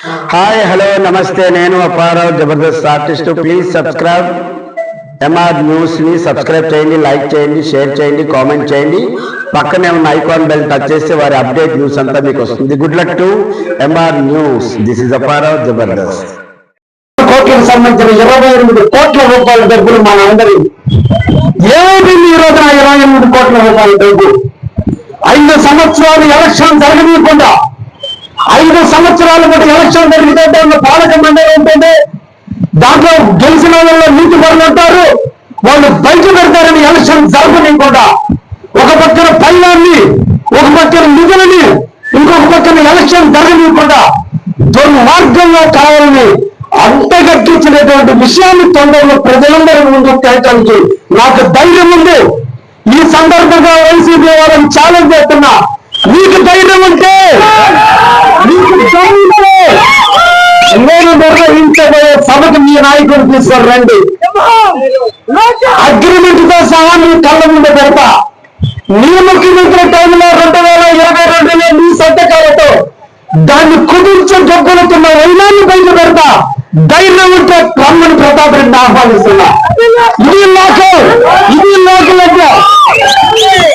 Hi hello నమస్తే, నేను Apparao Jabardasth artist. Please subscribe MR news ని సబ్స్క్రైబ్ చేయండి, లైక్ చేయండి, షేర్ చేయండి, కామెంట్ చేయండి. పక్కనే ఉన్న ఐకాన్ బెల్ టచ్ చేస్తే వారి అప్డేట్ న్యూస్ అంతా మీకు వస్తుంది. Good luck to MR news. This is Apparao Jabardasth. కోట్లకు సంబంధించిన 28 కోట్ల రూపాయల డబ్బులు మన అందరి ఏమైంది ఈ రోజున 28 కోట్ల రూపాయల డబ్బు. 5 సంవత్సరాలు ఎలక్షన్ జరగనీయకుండా 5 సంవత్సరాలు కూడా ఎలక్షన్ జరిగితే దాంట్లో పాలక మండలి ఉంటుంది. దాంట్లో గెలిచిన వాళ్ళలో నీతి పనులు ఉంటారు, వాళ్ళు బయట పెడతారని ఎలక్షన్ జరగనీయకుండా ఒక పక్కన పైలాన్ని, ఒక పక్కన నిధులని, ఇంకొక పక్కన ఎలక్షన్ జరగనీయకుండా దుర్మార్గంగా కావాలని అంతగట్టించినటువంటి విషయాన్ని తొందరలో ప్రజలందరి ముందు తేటానికి నాకు ధైర్యం ఉంది. ఈ సందర్భంగా వైసీపీ వాళ్ళని ఛాలెంజ్ చేస్తున్నా, నీకు ధైర్యం ఉంటే నేను నిర్వహించబోయే సభకు మీ నాయకుడు తీసుకొని రండి. అగ్రిమెంట్ తో సహా మీ కళ్ళ ముందు పెడతా. నీ ముఖ్యమంత్రి టైంలో 2022లో మీ సంతకాలతో దాన్ని కుదిర్చి గొప్పలుతున్న వైనాన్ని బయట పెడతా. ధైర్యం ఉంటే రమ్మని ప్రతాప్ రెడ్డిని ఆహ్వానిస్తున్నా. ఇది లోకం, ఇది లోకలంటే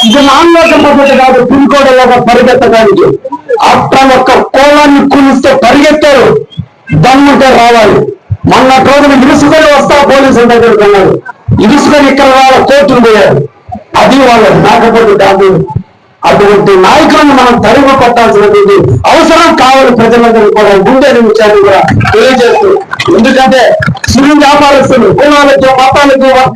ఇది నాన్నలోక పద్ధతి కాదు. పిన్కోడలాగా పరిగెత్తడానికి అట్లా ఒక్క కోలాన్ని కూలిస్తే పరిగెత్తారు. దమ్ముంటే రావాలి. మొన్న రోజున ఇరుసుకొని వస్తా పోలీసుల దగ్గరికి అన్నారు. ఇరుసుకొని ఇక్కడ వాళ్ళ కోర్టులు పోయారు. అది వాళ్ళు నాకపోతే దాని అటువంటి నాయకులను మనం తరిమి కొట్టాల్సినటువంటి అవసరం కావాలి. ప్రజలందరూ కూడా గుండె విషయాన్ని కూడా తెలియజేస్తూ, ఎందుకంటే సిరి వ్యాపారస్తులు కులాలకి మతాలకి